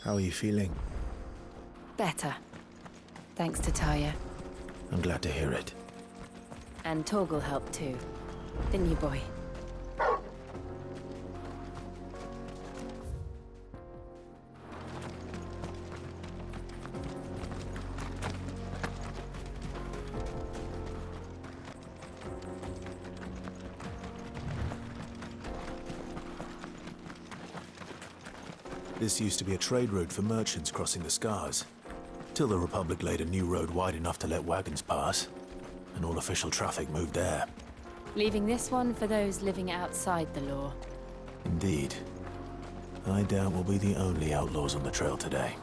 How are you feeling? Better. Thanks to Taya. I'm glad to hear it. And Torgal helped too. Didn't you, boy? This used to be a trade route for merchants crossing the Scars, till the Republic laid a new road wide enough to let wagons pass, and all official traffic moved there. Leaving this one for those living outside the law. Indeed. I doubt we'll be the only outlaws on the trail today.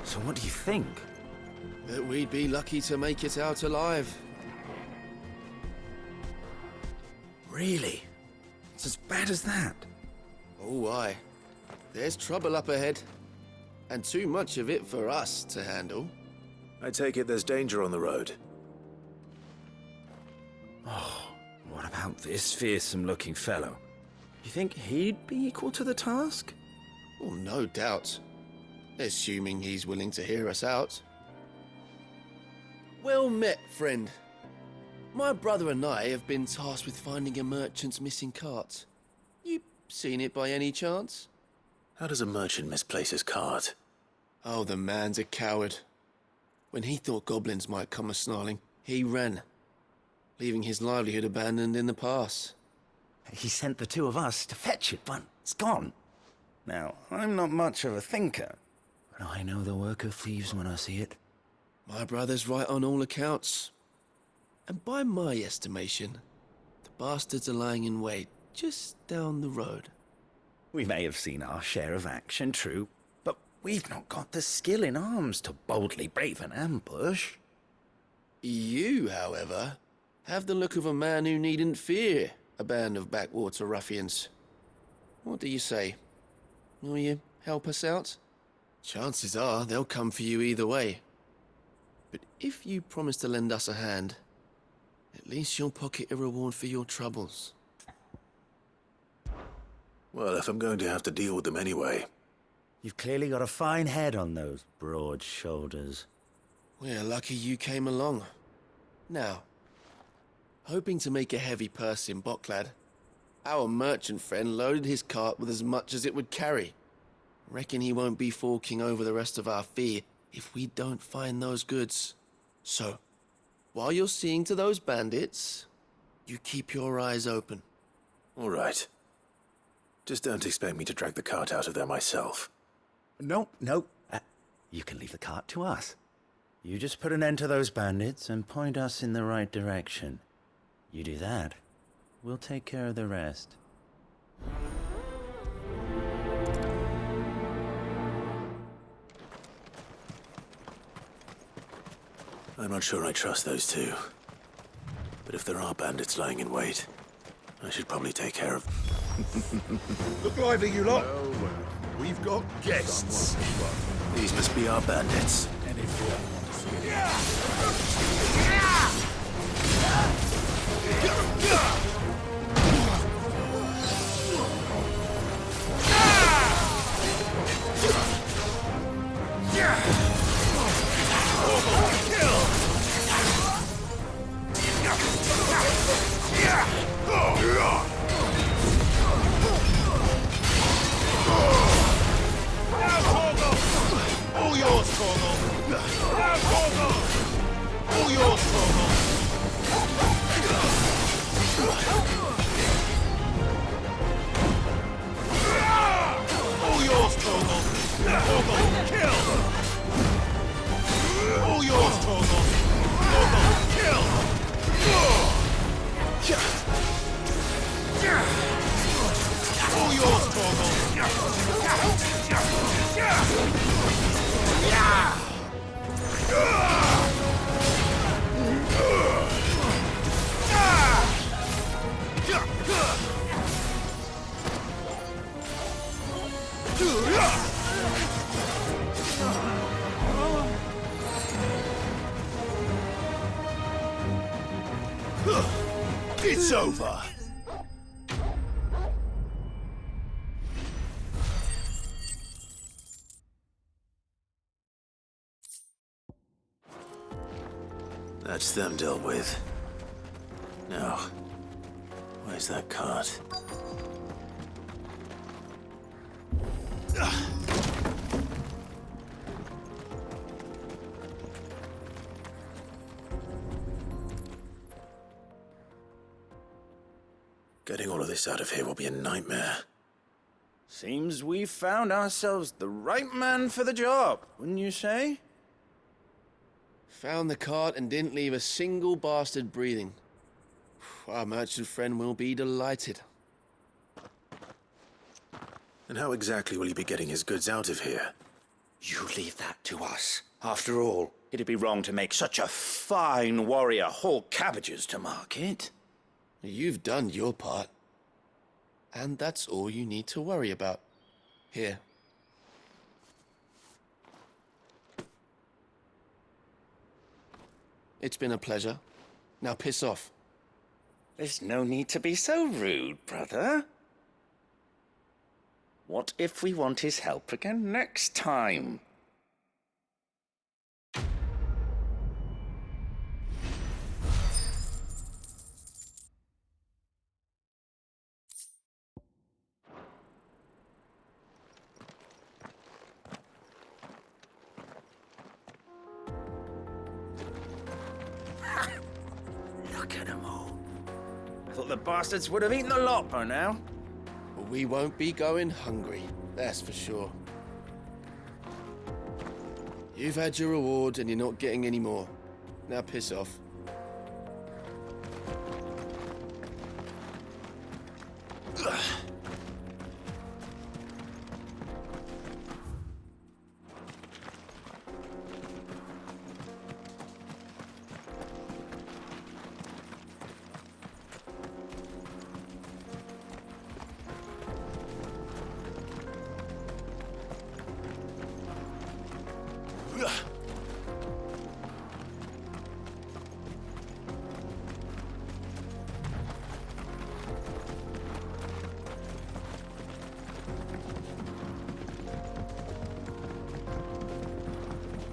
So what do you think? That we'd be lucky to make it out alive. Really? It's as bad as that? Oh, aye. There's trouble up ahead. And too much of it for us to handle. I take it there's danger on the road. Oh, what about this fearsome-looking fellow? You think he'd be equal to the task? Well, no doubt. Assuming he's willing to hear us out. Well met, friend. My brother and I have been tasked with finding a merchant's missing cart. You seen it by any chance? How does a merchant misplace his cart? Oh, the man's a coward. When he thought goblins might come a-snarling, he ran, leaving his livelihood abandoned in the pass. He sent the two of us to fetch it, but it's gone. Now, I'm not much of a thinker, but I know the work of thieves when I see it. My brother's right on all accounts. And by my estimation, the bastards are lying in wait just down the road. We may have seen our share of action, true, but we've not got the skill in arms to boldly brave an ambush. You, however, have the look of a man who needn't fear a band of backwater ruffians. What do you say? Will you help us out? Chances are they'll come for you either way. But if you promise to lend us a hand, at least you'll pocket a reward for your troubles. Well, if I'm going to have to deal with them anyway. You've clearly got a fine head on those broad shoulders. We're lucky you came along. Now, hoping to make a heavy purse in Boklad, our merchant friend loaded his cart with as much as it would carry. Reckon he won't be forking over the rest of our fee if we don't find those goods. So, while you're seeing to those bandits, you keep your eyes open. All right. Just don't expect me to drag the cart out of there myself. No. You can leave the cart to us. You just put an end to those bandits and point us in the right direction. You do that, we'll take care of the rest. I'm not sure I trust those two. But if there are bandits lying in wait, I should probably take care of... Look lively, you lot. Well, we've got guests. These must be our bandits. And if you want to see it... All yours, Torgal! All yours, Torgal! It's over. That's them dealt with. Now, where's that cart? Getting all of this out of here will be a nightmare. Seems we've found ourselves the right man for the job, wouldn't you say? Found the cart and didn't leave a single bastard breathing. Our merchant friend will be delighted. And how exactly will he be getting his goods out of here? You leave that to us. After all, it'd be wrong to make such a fine warrior haul cabbages to market. You've done your part. And that's all you need to worry about. Here. It's been a pleasure. Now piss off. There's no need to be so rude, brother. What if we want his help again next time? Look at them all. I thought the bastards would have eaten the lot by now. We won't be going hungry, that's for sure. You've had your reward and you're not getting any more. Now piss off.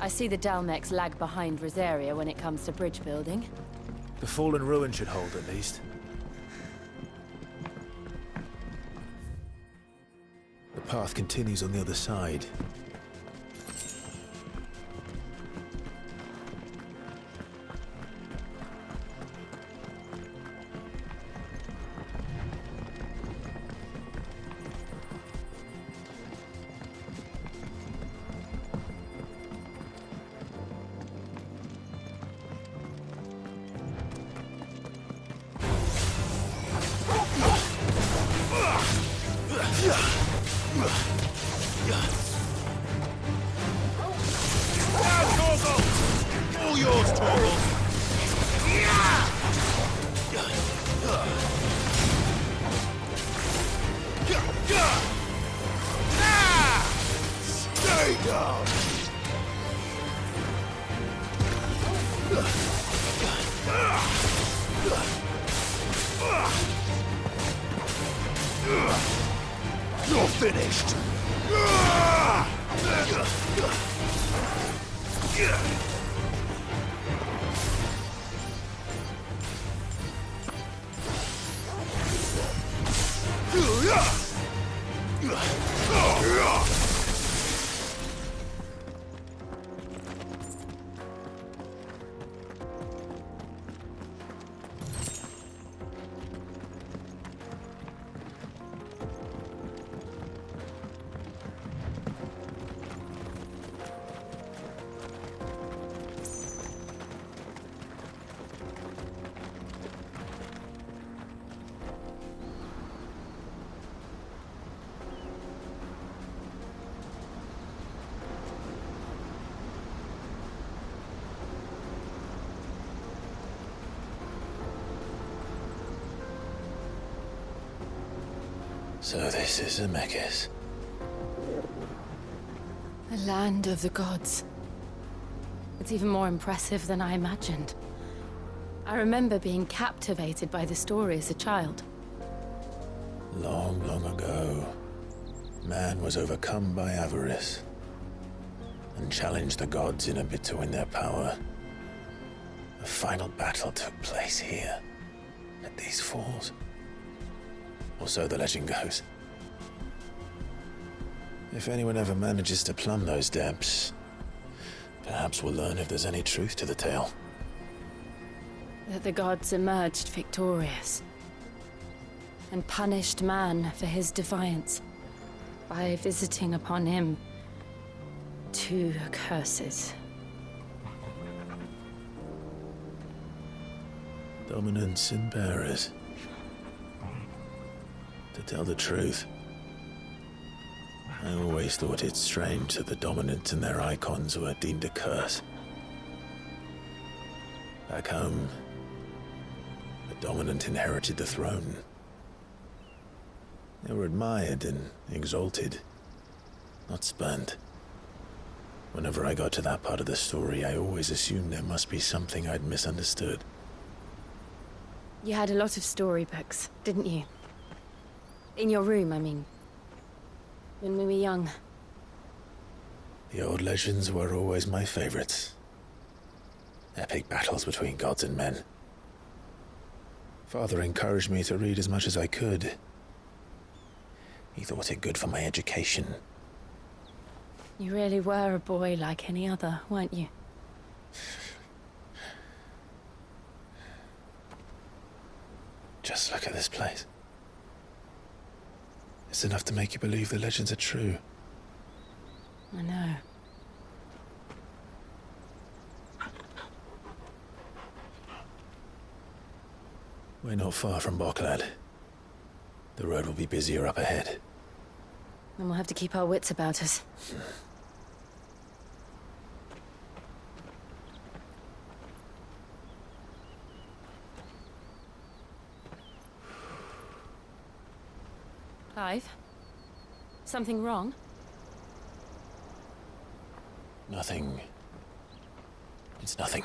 I see the Dalmex lag behind Rosaria when it comes to bridge building. The fallen ruin should hold, at least. The path continues on the other side. All yours, Torgal! Stay down! You're finished! So this is Zemeckis. The land of the gods. It's even more impressive than I imagined. I remember being captivated by the story as a child. Long, long ago, man was overcome by avarice and challenged the gods in a bid to win their power. A final battle took place here, at these falls. Or so the legend goes. If anyone ever manages to plumb those depths, perhaps we'll learn if there's any truth to the tale. That the gods emerged victorious and punished man for his defiance by visiting upon him 2 curses. Dominants and bearers. To tell the truth, I always thought it strange that the dominant and their icons were deemed a curse. Back home, the dominant inherited the throne. They were admired and exalted, not spurned. Whenever I got to that part of the story, I always assumed there must be something I'd misunderstood. You had a lot of storybooks, didn't you? In your room, I mean. When we were young. The old legends were always my favorites. Epic battles between gods and men. Father encouraged me to read as much as I could. He thought it good for my education. You really were a boy like any other, weren't you? Just look at this place. It's enough to make you believe the legends are true. I know. We're not far from Boklad. The road will be busier up ahead. And we'll have to keep our wits about us. Clive? Something wrong? Nothing. It's nothing.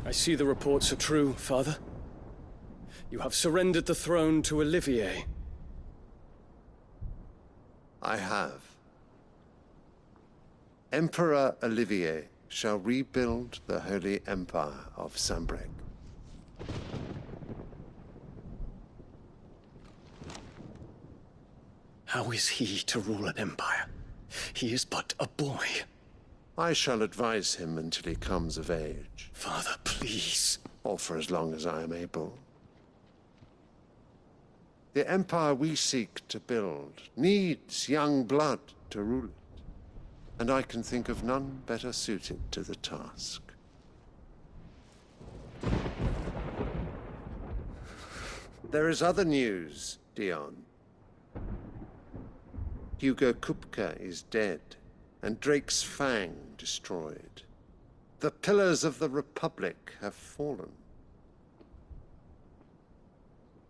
I see the reports are true, Father. You have surrendered the throne to Olivier. I have. Emperor Olivier shall rebuild the Holy Empire of Sambrec. How is he to rule an empire? He is but a boy. I shall advise him until he comes of age, Father, please. or for as long as I am able. The empire we seek to build needs young blood to rule it, and I can think of none better suited to the task. There is other news, Dion. Hugo Kupka is dead, and Drake's Fang destroyed. The pillars of the Republic have fallen.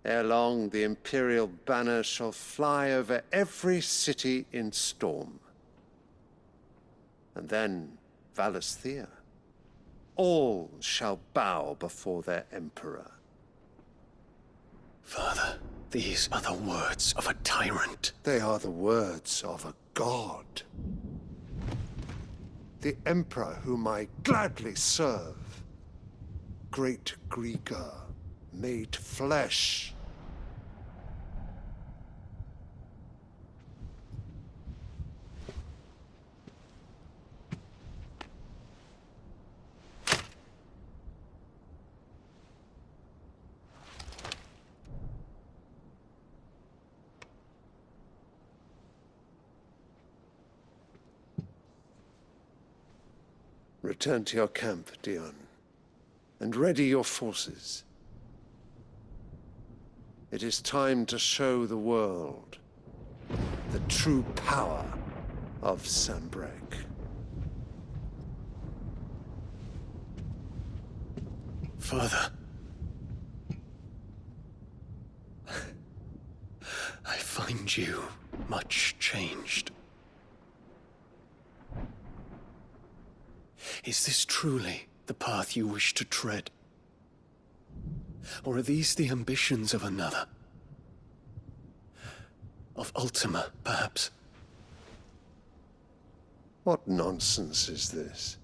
Ere long, the Imperial banner shall fly over every city in Storm. And then Valisthea. All shall bow before their Emperor. Father, these are the words of a tyrant. They are the words of a god. The Emperor whom I gladly serve. Great Grieger, made flesh. Return to your camp, Dion, and ready your forces. It is time to show the world the true power of Sanbreque. Father. I find you much changed. Is this truly the path you wish to tread? Or are these the ambitions of another? Of Ultima, perhaps? What nonsense is this?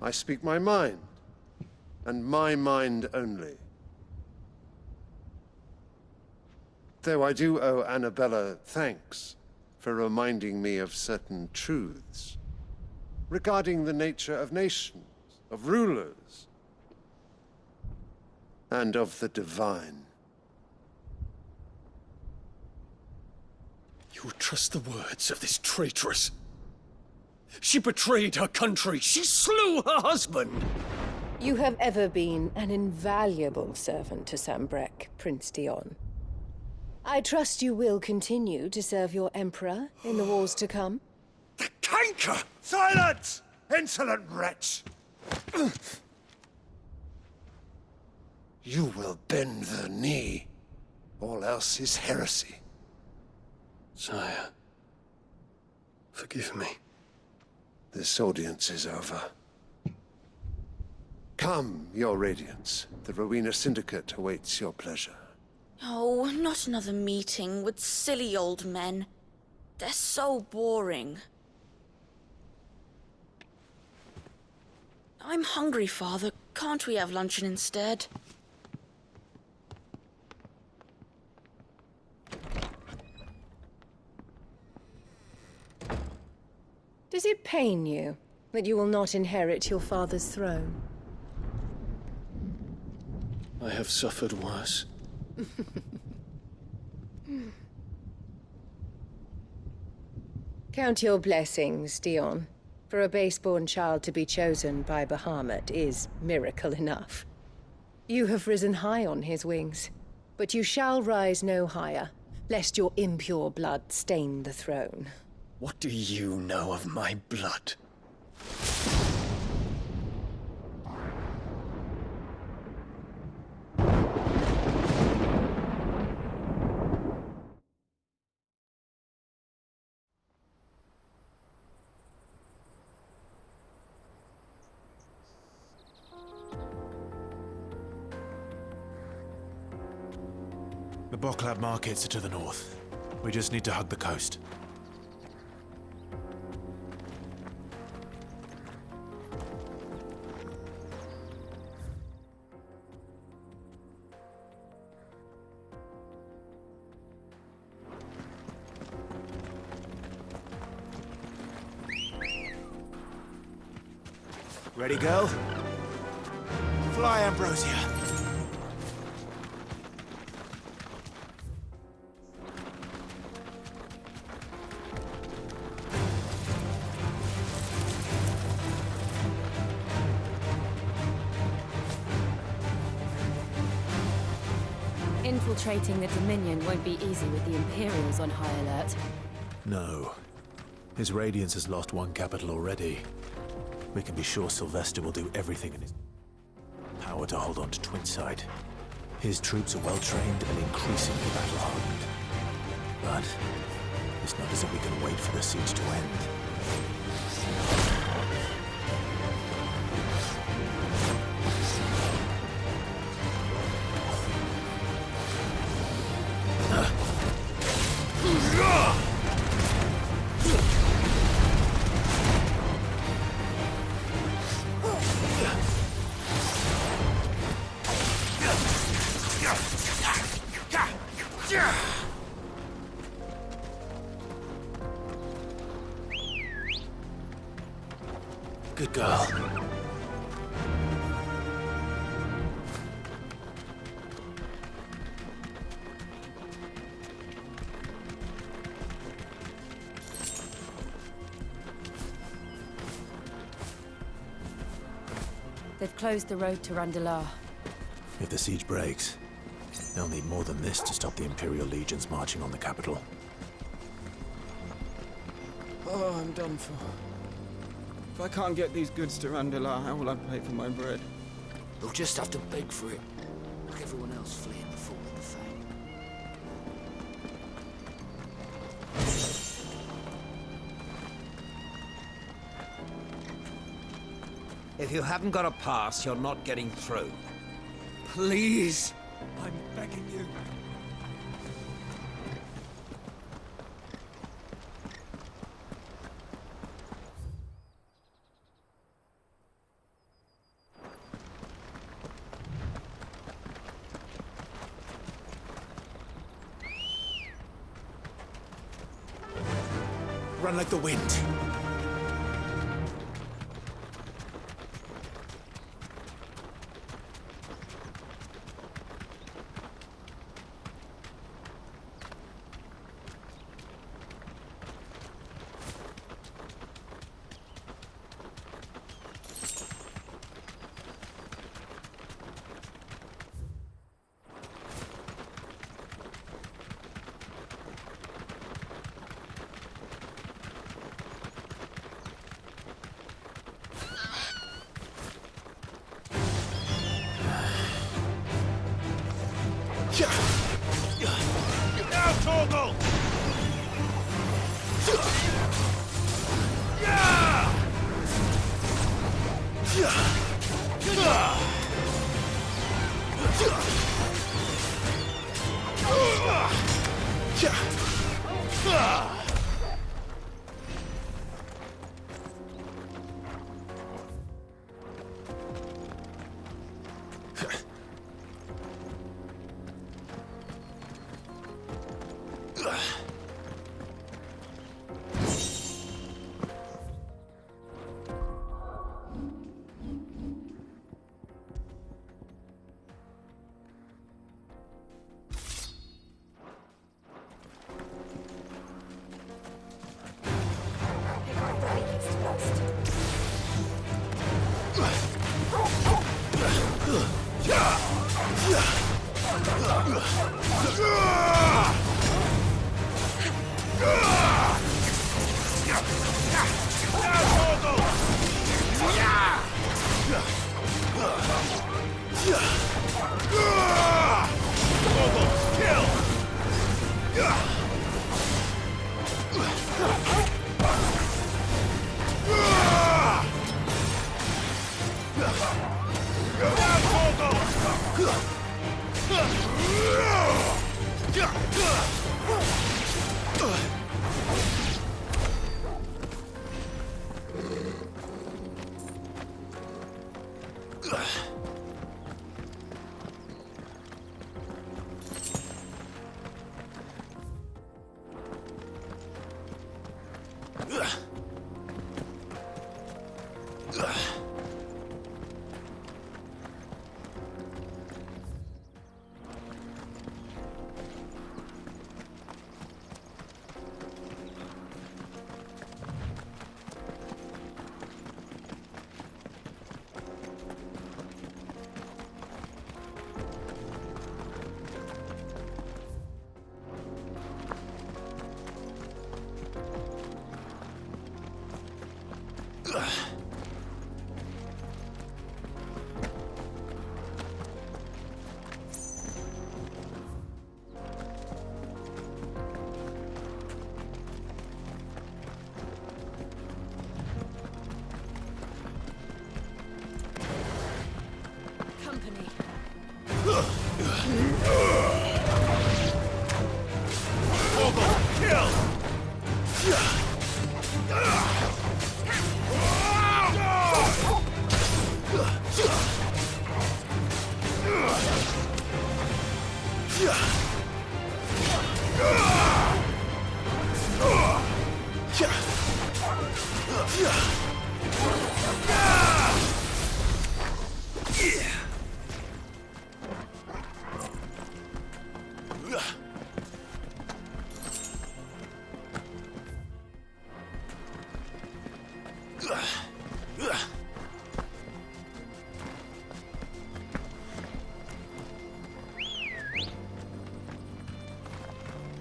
I speak my mind, and my mind only. Though I do owe Annabella thanks for reminding me of certain truths regarding the nature of nations, of rulers, and of the divine. You would trust the words of this traitress? She betrayed her country. She slew her husband. You have ever been an invaluable servant to Sanbreque, Prince Dion. I trust you will continue to serve your Emperor in the wars to come. The canker! Silence! Insolent wretch! You will bend the knee. All else is heresy. Sire, forgive me. This audience is over. Come, your Radiance. The Rowena Syndicate awaits your pleasure. Oh, not another meeting with silly old men. They're so boring. I'm hungry, Father. Can't we have luncheon instead? Does it pain you that you will not inherit your father's throne? I have suffered worse. Count your blessings, Dion. For a base-born child to be chosen by Bahamut is miracle enough. You have risen high on his wings, but you shall rise no higher, lest your impure blood stain the throne. What do you know of my blood? The Boklab markets are to the north. We just need to hug the coast. Ready, girl? Fly, Ambrosia. Infiltrating the Dominion won't be easy with the Imperials on high alert. No. His Radiance has lost one capital already. We can be sure Sylvester will do everything in his power to hold on to Twinside. His troops are well-trained and increasingly battle-hardened. But it's not as if we can wait for the siege to end. Good girl. They've closed the road to Randalar. If the siege breaks, they'll need more than this to stop the Imperial legions marching on the capital. Oh, I'm done for. If I can't get these goods to Randalar, how will I pay for my bread? They'll just have to beg for it, like everyone else fleeing the fall of the Fang. If you haven't got a pass, you're not getting through. Please! I'm begging you. Run like the wind. Now, Torgal! Kill!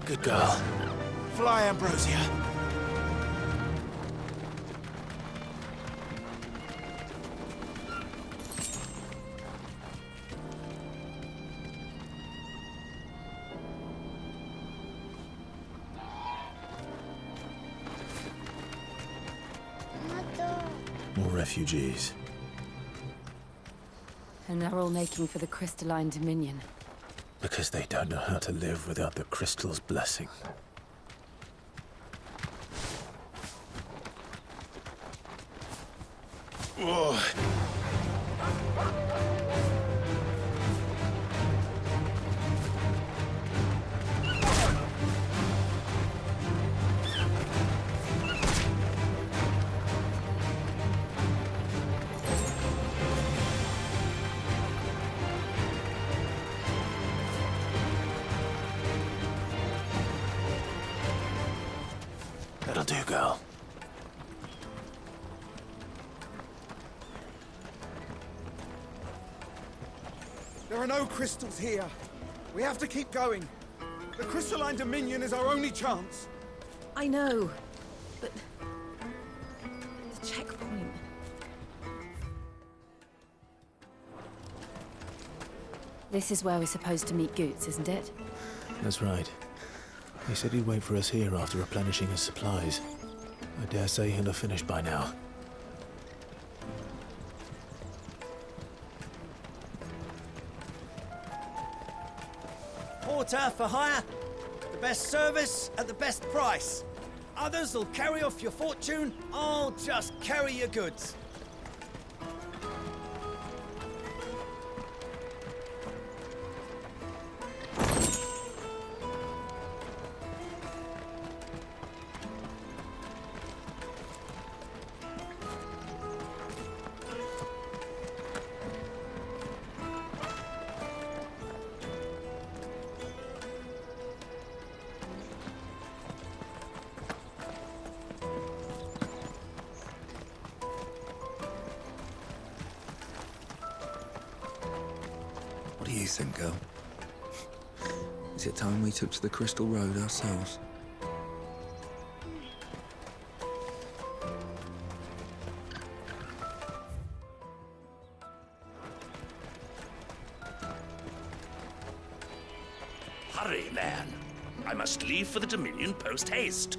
Good girl. Fly, Ambrosia. More refugees. And they're all making for the crystalline dominion. Because they don't know how to live without the crystal's blessing. Whoa. That'll do, girl. There are no crystals here. We have to keep going. The crystalline dominion is our only chance. I know, but... the checkpoint... This is where we're supposed to meet Goots, isn't it? That's right. He said he'd wait for us here after replenishing his supplies. I dare say he'll have finished by now. Porter for hire. The best service at the best price. Others will carry off your fortune. I'll just carry your goods. What do you think, girl? Is it time we took to the Crystal Road ourselves? Hurry, man. I must leave for the Dominion post-haste.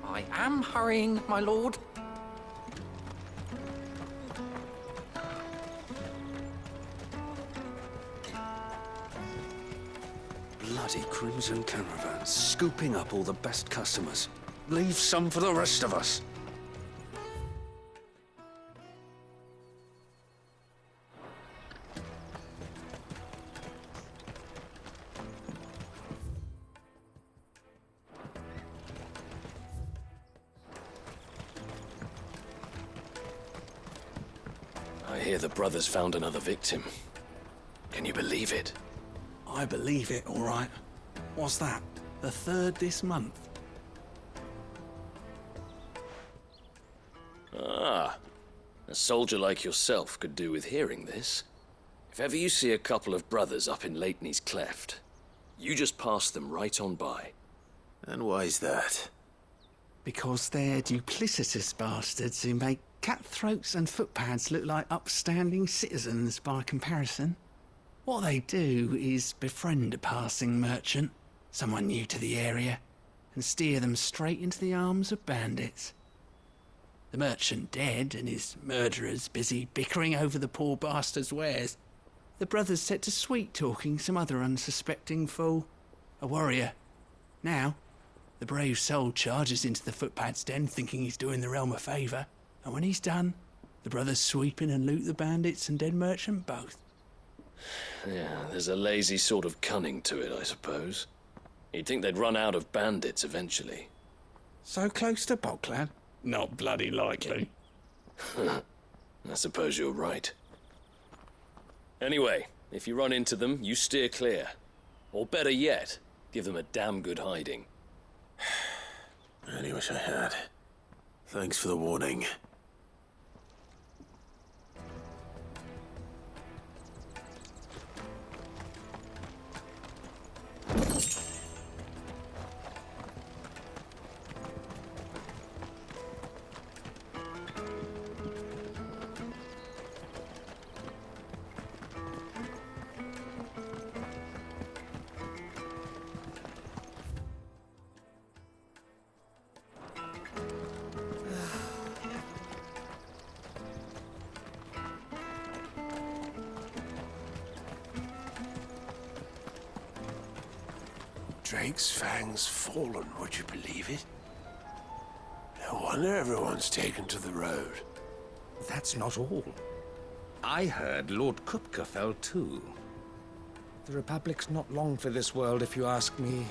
I am hurrying, my lord. Bloody Crimson Caravan, scooping up all the best customers. Leave some for the rest of us. I hear the brothers found another victim. Can you believe it? I believe it, all right. What's that? The third this month? Ah, a soldier like yourself could do with hearing this. If ever you see a couple of brothers up in Leitney's Cleft, you just pass them right on by. And why's that? Because they're duplicitous bastards who make cutthroats and footpads look like upstanding citizens by comparison. What they do is befriend a passing merchant, someone new to the area, and steer them straight into the arms of bandits. The merchant dead and his murderers busy bickering over the poor bastard's wares. The brothers set to sweet-talking some other unsuspecting fool, a warrior. Now, the brave soul charges into the footpad's den thinking he's doing the realm a favour, and when he's done, the brothers sweep in and loot the bandits and dead merchant both. Yeah, there's a lazy sort of cunning to it, I suppose. You'd think they'd run out of bandits eventually. So close to Bocklad? Not bloody likely. I suppose you're right. Anyway, if you run into them, you steer clear. Or better yet, give them a damn good hiding. I really wish I had. Thanks for the warning. Drake's Fang's fallen, would you believe it? No wonder everyone's taken to the road. That's not all. I heard Lord Kupka fell too. The Republic's not long for this world, if you ask me.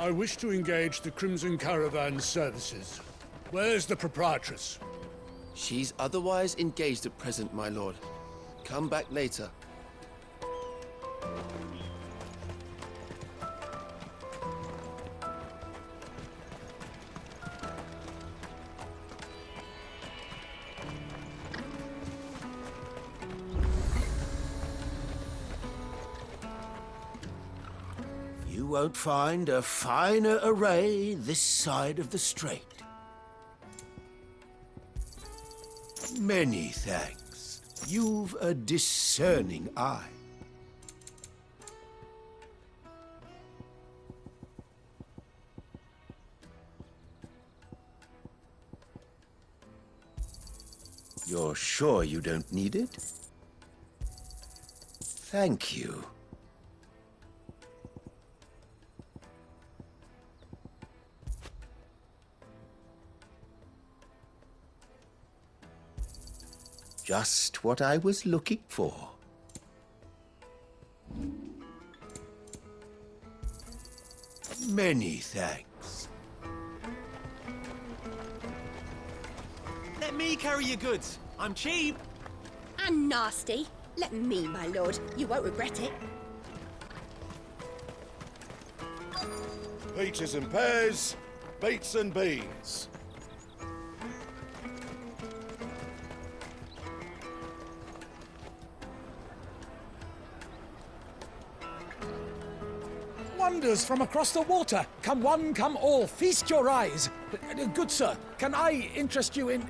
I wish to engage the Crimson Caravan services. Where's the proprietress? She's otherwise engaged at present, my lord. Come back later. You won't find a finer array this side of the strait. Many thanks. You've a discerning eye. You're sure you don't need it? Thank you. Just what I was looking for. Many thanks. Let me carry your goods. I'm cheap. And nasty. Let me, my lord. You won't regret it. Peaches and pears, beets and beans. Wonders from across the water. Come one, come all. Feast your eyes. Good sir, can I interest you in...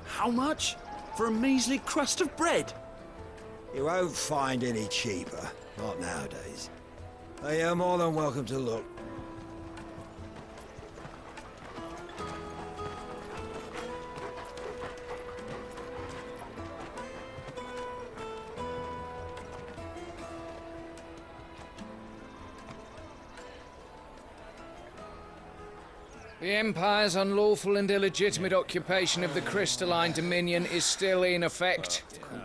How much? For a measly crust of bread? You won't find any cheaper. Not nowadays. But you're more than welcome to look. The Empire's unlawful and illegitimate occupation of the Crystalline Dominion is still in effect.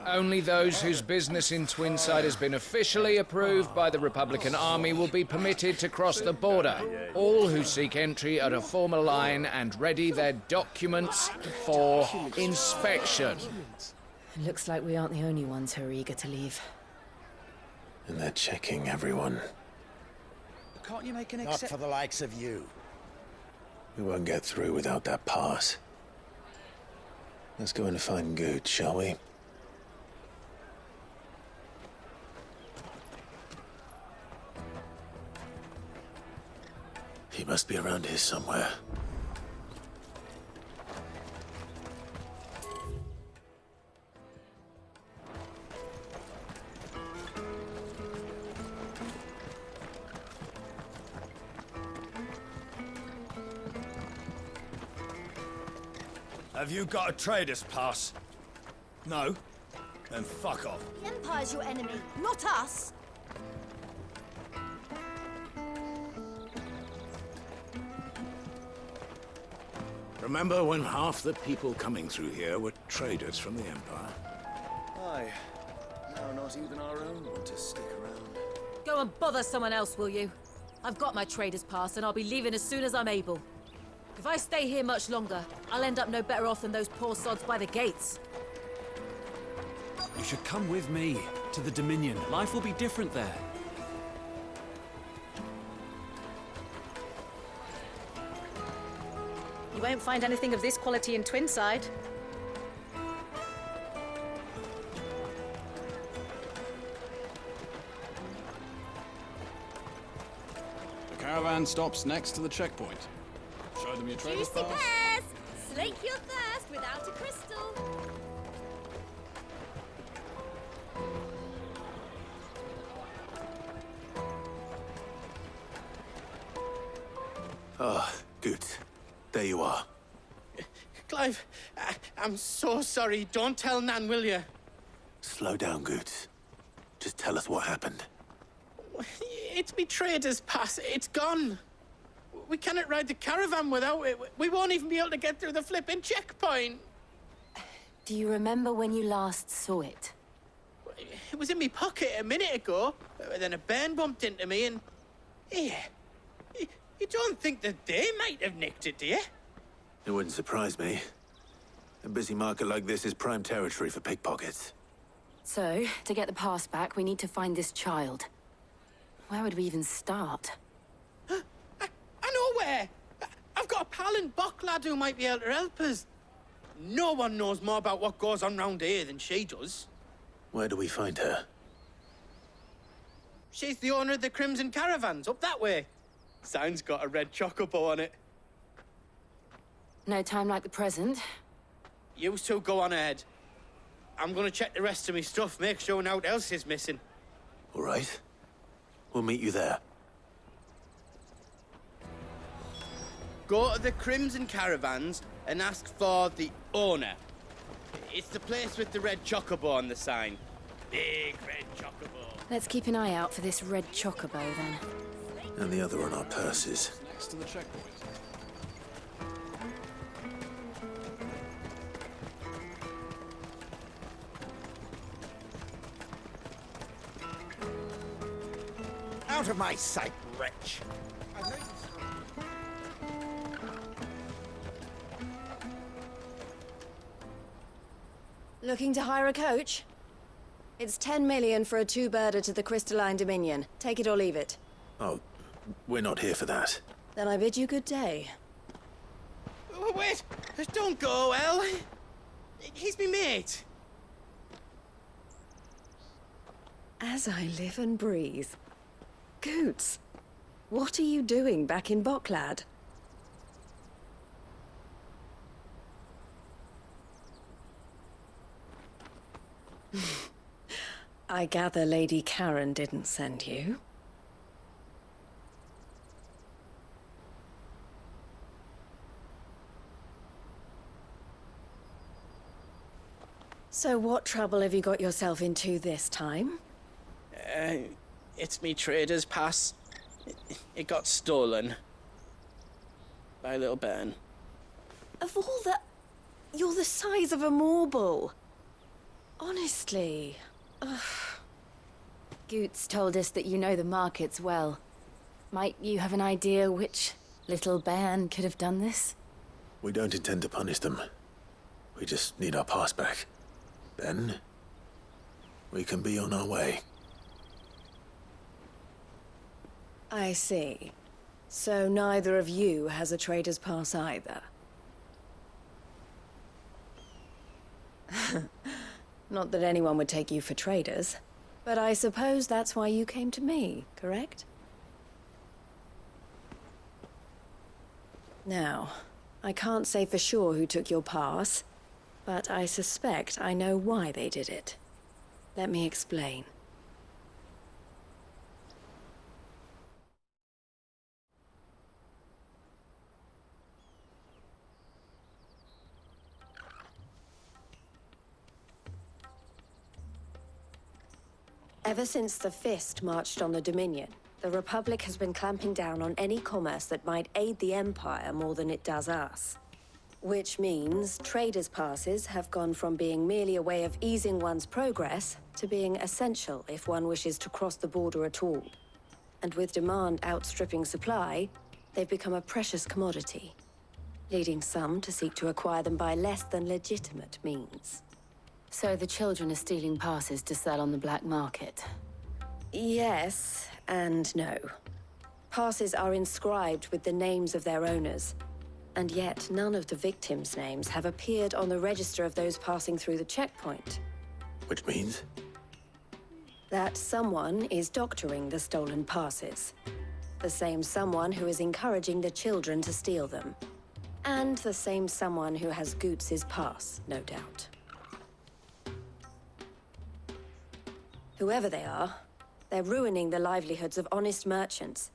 Only those whose business in Twinside has been officially approved by the Republican Army will be permitted to cross the border. All who seek entry are to form a line and ready their documents for inspection. It looks like we aren't the only ones who are eager to leave. And they're checking everyone. Can't you make an Not for the likes of you. We won't get through without that pass. Let's go and find Good, shall we? He must be around here somewhere. Have you got a trader's pass? No? Then fuck off. The Empire's your enemy, not us. Remember when half the people coming through here were traders from the Empire? Aye. Now not even our own want to stick around. Go and bother someone else, will you? I've got my trader's pass and I'll be leaving as soon as I'm able. If I stay here much longer, I'll end up no better off than those poor sods by the gates. You should come with me to the Dominion. Life will be different there. You won't find anything of this quality in Twinside. Caravan stops next to the checkpoint. Show them your trader's Juicy pass. pears! Slake your thirst without a crystal. Ah, good. There you are. Clive, I'm so sorry. Don't tell Nan, will you? Slow down, Goots. Just tell us what happened. It's me trader's pass. It's gone. We cannot ride the caravan without it. We won't even be able to get through the flipping checkpoint. Do you remember when you last saw it? It was in my pocket a minute ago. Then a bairn bumped into me and... Yeah. You don't think that they might have nicked it, do you? It wouldn't surprise me. A busy market like this is prime territory for pickpockets. So, to get the pass back, we need to find this child. Where would we even start? I know where! I've got a pal in Bock lad who might be able to help us. No one knows more about what goes on round here than she does. Where do we find her? She's the owner of the Crimson Caravans, up that way. Sign's got a red chocobo on it. No time like the present. You two go on ahead. I'm gonna check the rest of my stuff, make sure naught else is missing. All right. We'll meet you there. Go to the Crimson Caravans and ask for the owner. It's the place with the red chocobo on the sign. Big red chocobo. Let's keep an eye out for this red chocobo, then. And the other on our purses. Next to the checkpoint. Out of my sight, wretch! Looking to hire a coach? It's 10 million for a two-birder to the Crystalline Dominion. Take it or leave it. Oh, we're not here for that. Then I bid you good day. Wait! Don't go, El! He's me mate. As I live and breathe. Goots, what are you doing back in Bocklad? I gather Lady Karen didn't send you. So what trouble have you got yourself into this time? It's me trader's pass. It got stolen. By a little bairn. Of all the... You're the size of a marble. Honestly. Ugh. Goots told us that you know the markets well. Might you have an idea which little bairn could have done this? We don't intend to punish them. We just need our pass back. Then, we can be on our way. I see. So neither of you has a trader's pass either. Not that anyone would take you for traders, but I suppose that's why you came to me, correct? Now, I can't say for sure who took your pass, but I suspect I know why they did it. Let me explain. Ever since the Fist marched on the Dominion, the Republic has been clamping down on any commerce that might aid the Empire more than it does us. Which means traders' passes have gone from being merely a way of easing one's progress to being essential if one wishes to cross the border at all. And with demand outstripping supply, they've become a precious commodity, leading some to seek to acquire them by less than legitimate means. So the children are stealing passes to sell on the black market? Yes and no. Passes are inscribed with the names of their owners, and yet none of the victims' names have appeared on the register of those passing through the checkpoint. Which means? That someone is doctoring the stolen passes. The same someone who is encouraging the children to steal them. And the same someone who has Goots' pass, no doubt. Whoever they are, they're ruining the livelihoods of honest merchants,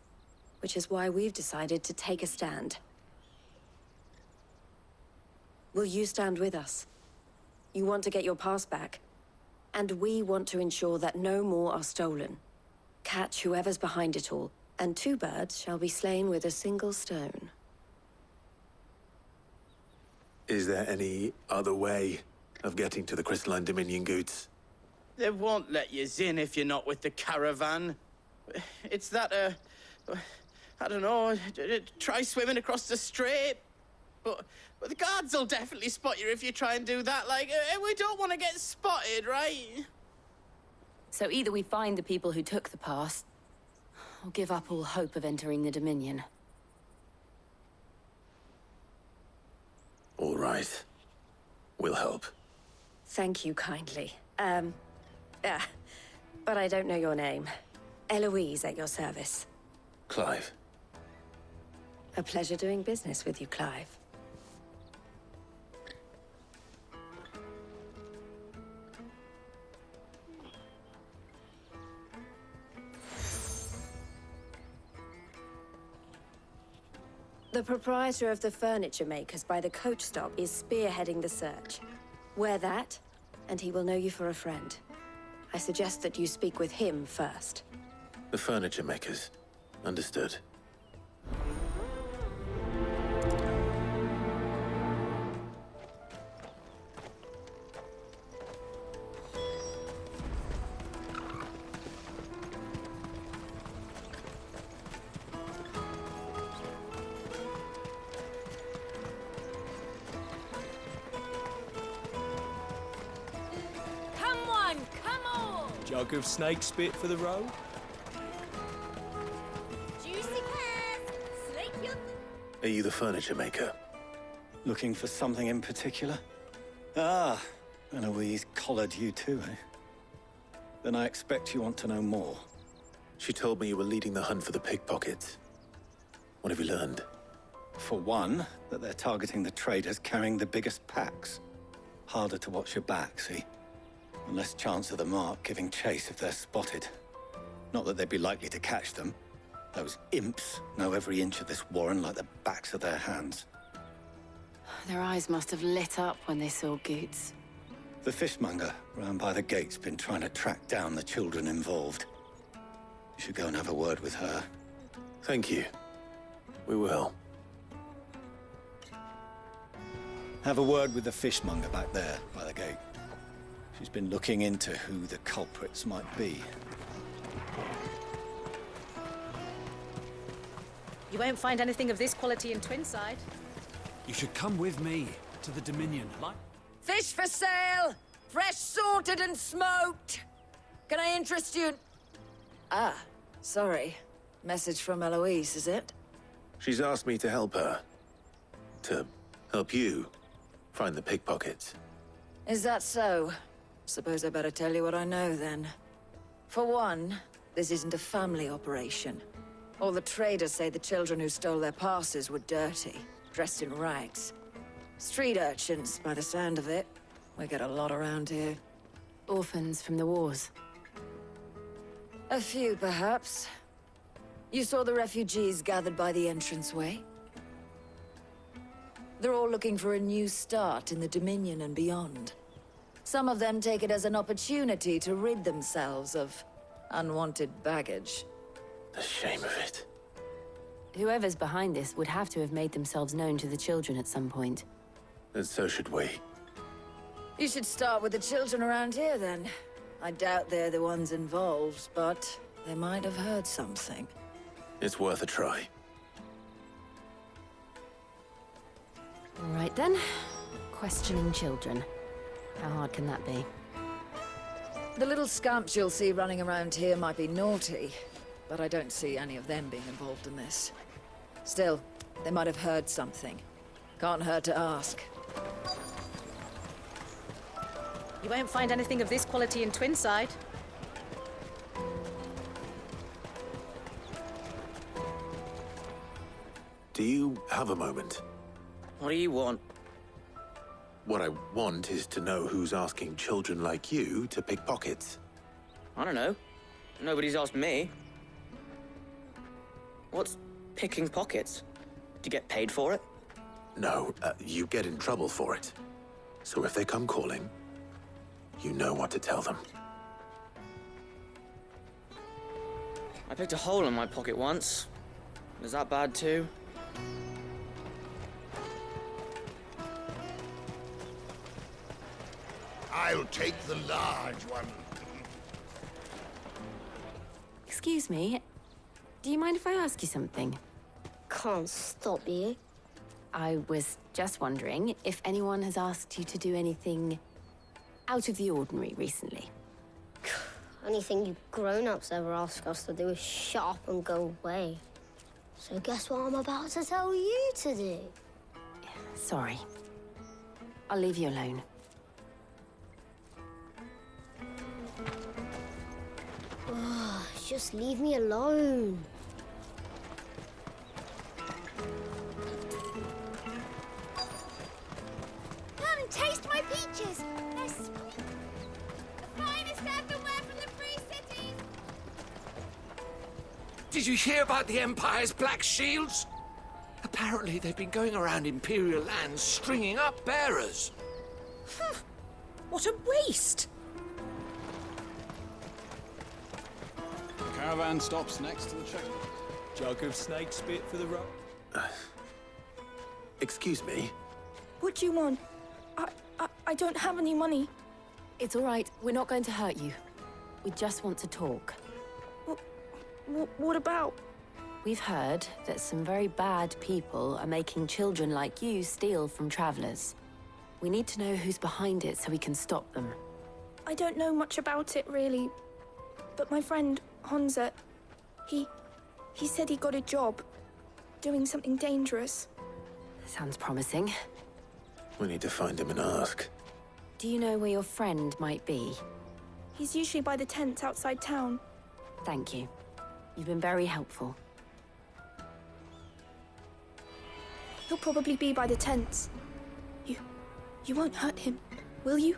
which is why we've decided to take a stand. Will you stand with us? You want to get your pass back, and we want to ensure that no more are stolen. Catch whoever's behind it all, and 2 birds shall be slain with a single stone. Is there any other way of getting to the Crystalline Dominion Goods? They won't let you in if you're not with the caravan. It's that, I don't know, try swimming across the strait. But the guards will definitely spot you if you try and do that. Like, we don't want to get spotted, right? So either we find the people who took the pass, or give up all hope of entering the Dominion. All right. We'll help. Thank you kindly. But I don't know your name. Eloise at your service. Clive. A pleasure doing business with you, Clive. The proprietor of the furniture makers by the coach stop is spearheading the search. Wear that, and he will know you for a friend. I suggest that you speak with him first. The furniture makers. Understood. Jug of snake spit for the road? Juicy pears! Snake your... Are you the furniture maker? Looking for something in particular? Ah, Eloise collared you too, eh? Then I expect you want to know more. She told me you were leading the hunt for the pickpockets. What have you learned? For one, that they're targeting the traders carrying the biggest packs. Harder to watch your back, see? And less chance of the mark giving chase if they're spotted. Not that they'd be likely to catch them. Those imps know every inch of this warren like the backs of their hands. Their eyes must have lit up when they saw Goots. The fishmonger round by the gate's been trying to track down the children involved. You should go and have a word with her. Thank you. We will. Have a word with the fishmonger back there by the gate. She's been looking into who the culprits might be. You won't find anything of this quality in Twinside. You should come with me to the Dominion. Fish for sale! Fresh sorted and smoked! Can I interest you in... Ah, sorry. Message from Eloise, is it? She's asked me to help her. To help you find the pickpockets. Is that so? Suppose I better tell you what I know, then. For one, this isn't a family operation. All the traders say the children who stole their passes were dirty, dressed in rags. Street urchins, by the sound of it. We get a lot around here. Orphans from the wars. A few, perhaps. You saw the refugees gathered by the entranceway? They're all looking for a new start in the Dominion and beyond. Some of them take it as an opportunity to rid themselves of unwanted baggage. The shame of it. Whoever's behind this would have to have made themselves known to the children at some point. And so should we. You should start with the children around here, then. I doubt they're the ones involved, but they might have heard something. It's worth a try. All right, then. Questioning children. How hard can that be? The little scamps you'll see running around here might be naughty, but I don't see any of them being involved in this. Still, they might have heard something. Can't hurt to ask. You won't find anything of this quality in Twinside. you have a moment? What do you want? What I want is to know who's asking children like you to pick pockets. I don't know. Nobody's asked me. What's picking pockets? Do you get paid for it? No, you get in trouble for it. So if they come calling, you know what to tell them. I picked a hole in my pocket once. Was that bad too? I'll take the large one. Excuse me, do you mind if I ask you something? Can't stop you. I was just wondering if anyone has asked you to do anything out of the ordinary recently. Anything you grown-ups ever ask us to do is shut up and go away. So guess what I'm about to tell you to do? Sorry. I'll leave you alone. Just leave me alone. Come and taste my peaches. They're sweet. The finest everywhere from the free cities. Did you hear about the Empire's Black Shields? Apparently they've been going around Imperial lands stringing up bearers. What a waste! Caravan stops next to the checkpoint. Jug of snake spit for the road. Excuse me? What do you want? I don't have any money. It's all right. We're not going to hurt you. We just want to talk. What about? We've heard that some very bad people are making children like you steal from travelers. We need to know who's behind it so we can stop them. I don't know much about it, really. But my friend, Honza, he said he got a job doing something dangerous. Sounds promising. We need to find him and ask. Do you know where your friend might be? He's usually by the tents outside town. Thank you. You've been very helpful. He'll probably be by the tents. You won't hurt him, will you?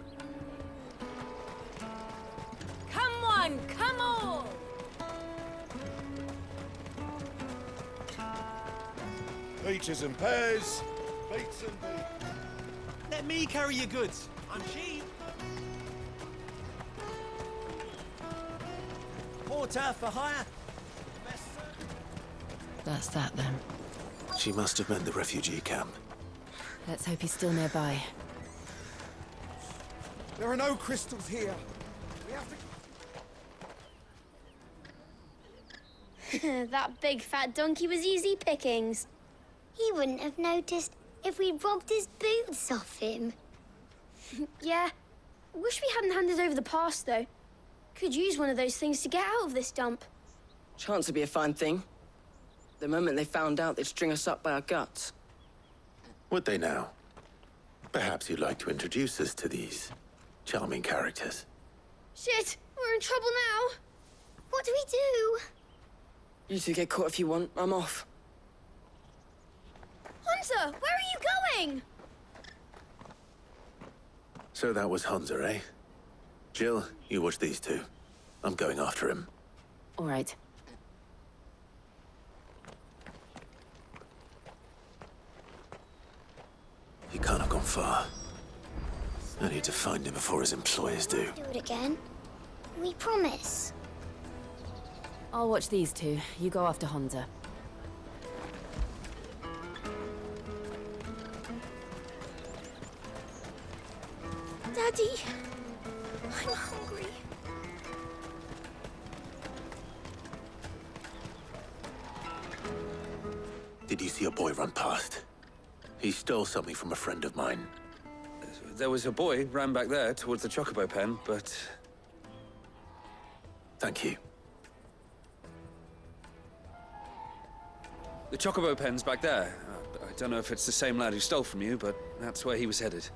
Come on, come on! Peaches and pears, beets and beans. Let me carry your goods. I'm cheap. Porter for hire. That's that then. She must have meant the refugee camp. Let's hope he's still nearby. There are no crystals here. We have to... That big fat donkey was easy pickings. He wouldn't have noticed if we'd robbed his boots off him. Yeah. Wish we hadn't handed over the pass, though. Could use one of those things to get out of this dump. Chance would be a fine thing. The moment they found out, they'd string us up by our guts. Would they now? Perhaps you'd like to introduce us to these charming characters. Shit! We're in trouble now! What do we do? You two get caught if you want. I'm off. Hunter, where are you going? So that was Hunter, eh? Jill, you watch these two. I'm going after him. All right. He can't have gone far. I need to find him before his employers do. Do it again. We promise. I'll watch these two. You go after Honza. Daddy, I'm hungry. Did you see a boy run past? He stole something from a friend of mine. There was a boy ran back there towards the Chocobo pen, but... Thank you. The Chocobo pen's back there. I don't know if it's the same lad who stole from you, but that's where he was headed.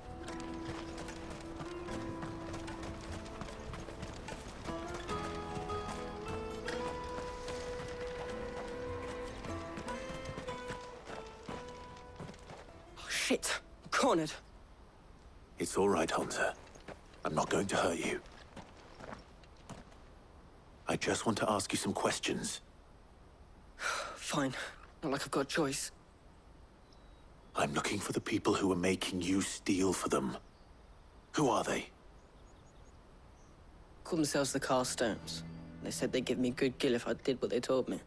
Shit. I'm cornered. It's all right, Hansa. I'm not going to hurt you. I just want to ask you some questions. Fine. Not like I've got a choice. I'm looking for the people who are making you steal for them. Who are they? Call themselves the Carstones. They said they'd give me good gill if I did what they told me.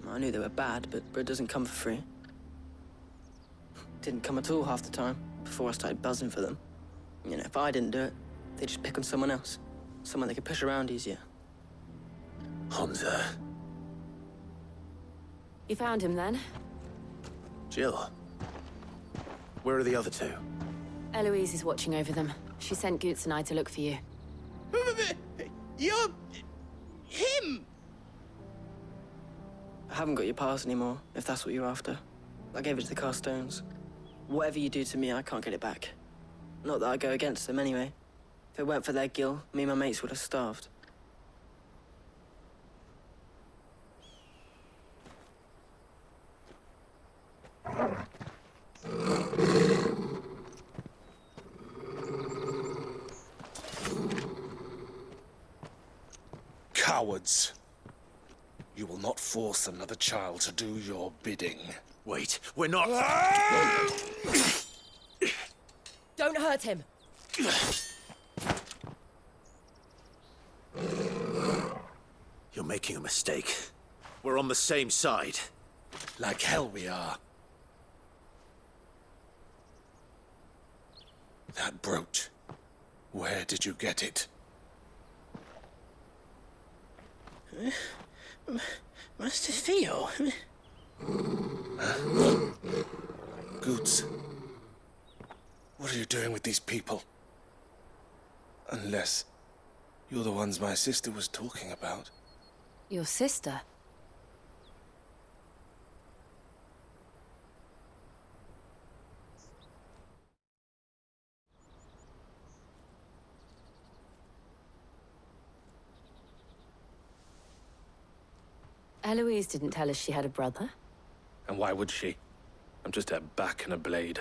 I knew they were bad, but bread doesn't come for free. Didn't come at all half the time, before I started buzzing for them. You know, if I didn't do it, they'd just pick on someone else. Someone they could push around easier. Hansa. You found him then? Jill. Where are the other two? Eloise is watching over them. She sent Goots and I to look for you. You're... him! I haven't got your pass anymore, if that's what you're after. I gave it to the Carstones. Whatever you do to me, I can't get it back. Not that I go against them anyway. If it weren't for their gill, me and my mates would have starved. Cowards. You will not force another child to do your bidding. Wait, we're not... Don't hurt him. You're making a mistake. We're on the same side. Like hell we are. That brooch. Where did you get it? Master Theo? Goots. What are you doing with these people? Unless you're the ones my sister was talking about. Your sister? Eloise didn't tell us she had a brother. And why would she? I'm just her back and a blade.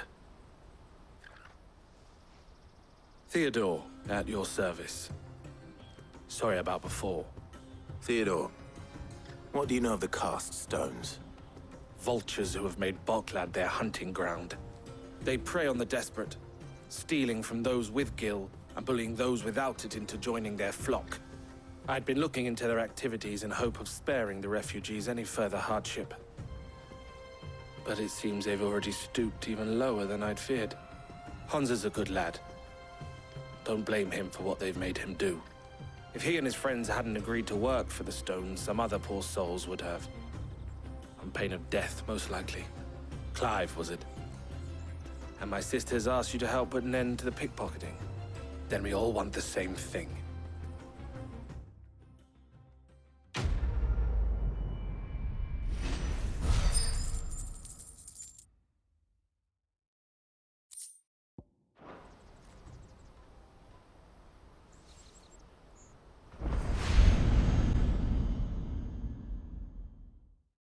Theodore, at your service. Sorry about before. Theodore, what do you know of the Cast Stones? Vultures who have made Boklad their hunting ground. They prey on the desperate, stealing from those with gill and bullying those without it into joining their flock. I'd been looking into their activities in hope of sparing the refugees any further hardship. But it seems they've already stooped even lower than I'd feared. Hansa's a good lad. Don't blame him for what they've made him do. If he and his friends hadn't agreed to work for the Stones, some other poor souls would have. On pain of death, most likely. Clive, was it? And my sisters asked you to help put an end to the pickpocketing. Then we all want the same thing.